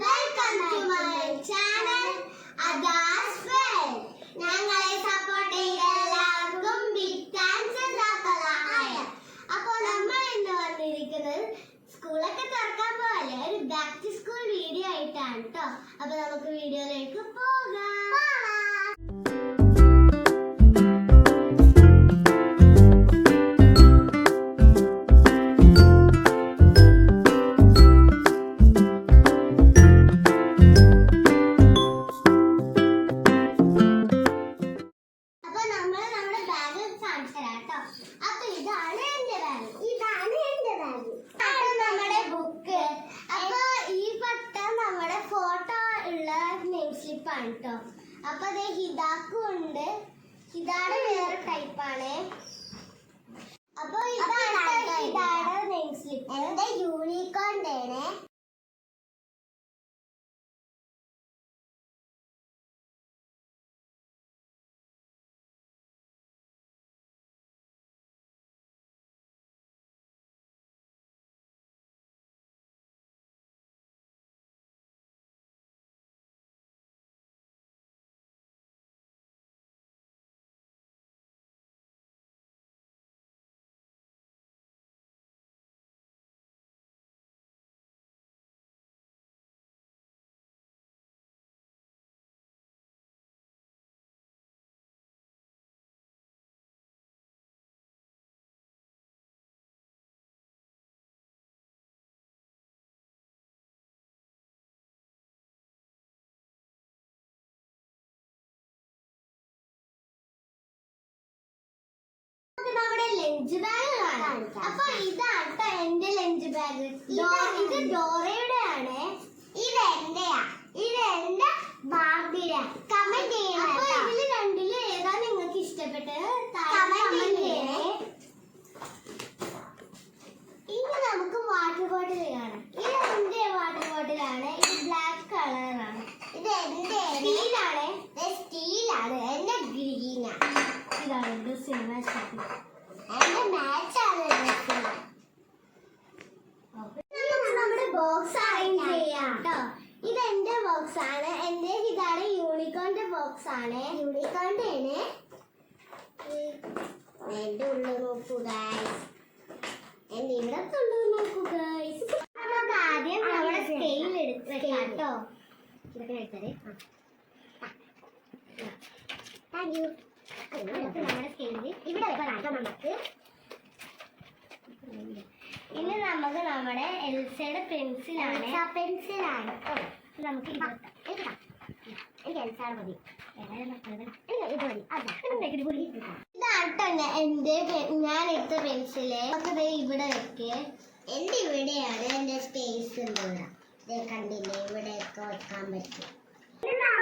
Welcome to my channel Ada's world. ഞങ്ങളെ support ചെയ്ത എല്ലാവർക്കും ബിഗ് താങ്ക്സ്. അപ്പോൾ നമ്മൾ ഇന്ന് വന്നിരിക്കുന്നത് സ്കൂളൊക്കെ തുറക്കാൻ പോലെ ഒരു ബാക്ക് ടു സ്കൂൾ വീഡിയോ ആയിട്ടാണ് കേട്ടോ. അപ്പോൾ നമുക്ക് വീഡിയോയിലേക്ക് പോകാം. അപ്പൊ അതേ ഹിദാക്കും ഉണ്ട്. ഹിദാടെ വേറെ ടൈപ്പാണ്. അപ്പൊ ഇതാണ് ഹിദാടെ നെയിം സ്ലിപ്പ്. എന്റെ യൂണിക്കോണിന്റെ ആണ്. നമ്മുടെ ലഞ്ച് ബാഗ് കാണാം. അപ്പൊ ഇതാട്ടോ എന്റെ ലഞ്ച് ബാഗ്. ഇത് ഡോറയുടെ ആണ്. ഇത് എന്റെയാ. ഇത് എന്റെ ബാർബിയുടെ. കമന്റ് ചെയ്യണം. അപ്പൊ ഇതില് രണ്ടില് ഏതാ നിങ്ങൾക്ക് ഇഷ്ടപ്പെട്ടത് കമന്റ് ചെയ്യണേ. ഇനി നമുക്ക് വാട്ടർ ബോട്ടിൽ കാണാം. ഇത് എന്റെ വാട്ടർ ബോട്ടിലാണ്. ഇത് ബ്ലാക്ക് കളറാണ്. ഇത് എന്റെ സ്റ്റീലാണ്. സ്റ്റീലാണ്. എന്റെ ഗ്രീനാണ്. ഇതാണ് നമ്മുടെ ബോക്സ് അറേഞ്ച് ചെയ്യാം കേട്ടോ. ഇത് എന്റെ ബോക്സ് ആണ്. എന്റെ ഇതാണ് യൂണിക്കോണിന്റെ ബോക്സ് ആണ്. യൂണിക്കോണിന്റെ ആണ്. എന്റെ ഉള്ളു നോക്കൂ ഗൈസ്. എന്റെ ഇവിടെ ഉള്ളു നോക്കൂ ഗൈസ്. നമുക്ക് ആദ്യം നമ്മുടെ സ്കെയിൽ എടുക്കാം കേട്ടോ. ഇതൊക്കെ എടുത്തത്. Thank you. നമ്മുടെ സ്കെയില് ഇവിടെ വെക്കാം. നമുക്ക് ഇനി നമുക്ക് നമ്മുടെ എൽസയുടെ പെൻസിലാണ്. നമുക്ക് ഇതാട്ടോ എന്റെ ഞാൻ എടുത്ത പെൻസില്. നമുക്ക് ഇവിടെ വെക്കേ. എന്റെ ഇവിടെയാണ് എന്റെ സ്പേസ് ഉള്ളത്. കണ്ടില്ലേ, ഇവിടെയൊക്കെ വെക്കാൻ പറ്റും.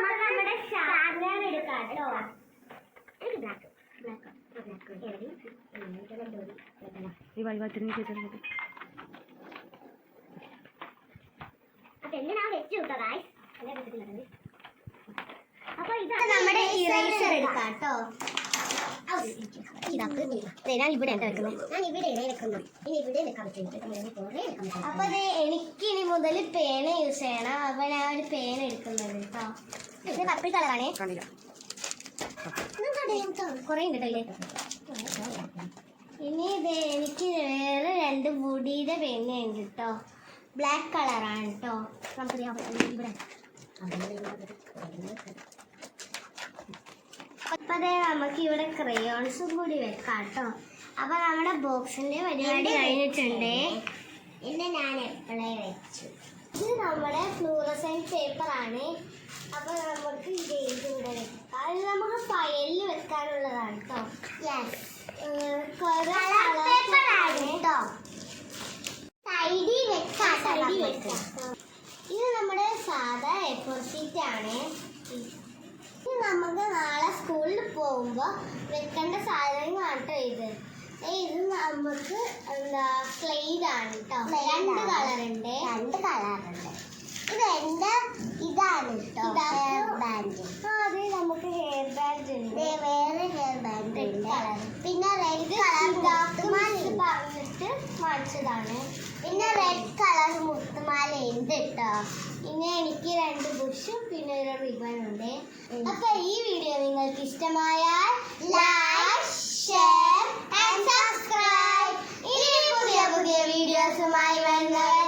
നമ്മുടെ ഷാർപ്നർ എടുക്കാം കേട്ടോ. അപ്പൊ ഇതാണ് നമ്മുടെ ഇറേസർ എടുക്കാം കേട്ടോ. ഞാൻ ഇവിടെ വെക്കുന്നത്. അപ്പൊ എനിക്ക് ഇനി മുതൽ പേന യൂസ് ചെയ്യണം. അപ്പൊ ഞാൻ ഒരു പേന എടുക്കുന്നത് കേട്ടോ. ഇത് പർപ്പിൾ കളറാണേ. കൊറേ ഉണ്ട് കേട്ടോ. ഇനി ഇത് എനിക്ക് വേറെ രണ്ട് മുടിയുടെ പെണ്ണുണ്ട് കേട്ടോ. ബ്ലാക്ക് കളറാണ് കേട്ടോ. അപ്പൊ അതെ നമുക്ക് ഇവിടെ ക്രയോൺസും കൂടി വെക്കാം കേട്ടോ. അപ്പൊ നമ്മുടെ ബോക്സിന്റെ പരിപാടി കഴിഞ്ഞിട്ടുണ്ട്. ഇന്ന് ഞാൻ എപ്പോഴേ വെച്ചു. ഇത് നമ്മുടെ ഫ്ലൂറസെന്റ് പേപ്പർ ആണ്. അപ്പൊ നമുക്ക് ഇത് ഇവിടെ വെക്കാം. അത് നമുക്ക് ഫയലിൽ വെക്കാനുള്ളതാണ് കേട്ടോ. ഇത് നമ്മുടെ സാധാ A4 ഷീറ്റ് ആണ്. ഇത് നമുക്ക് നാളെ സ്കൂളിൽ പോകുമ്പോ വെക്കേണ്ട സാധനങ്ങളാണ് കേട്ടോ. ഇത് നമുക്ക് എന്താ സ്ലൈഡ് ആണ് കേട്ടോ. രണ്ട് കളറുണ്ട്. ഇത് എന്റെ ഇതാണ് കേട്ടോ. Hair band. അത് നമുക്ക് ഹെയർ ബാൻഡ് ഉണ്ട്. വേറെ ഹെയർ ബാൻഡ് ഉണ്ട്. പിന്നെ റെഡ് കളർ പറഞ്ഞിട്ട് വാങ്ങിച്ചതാണ്. പിന്നെ റെഡ് കളർ മുത്തുമാല ഉണ്ട് കേട്ടോ. പിന്നെ എനിക്ക് 2 ബുഷും പിന്നെ ഒരു റിബൺ ഉണ്ട്. അപ്പൊ ഈ വീഡിയോ നിങ്ങൾക്ക് ഇഷ്ടമായാൽ ലൈക്ക്, ഷെയർ ആൻഡ് സബ്സ്ക്രൈബ്. ഇനി പുതിയ വീഡിയോസുമായി വരുന്നത്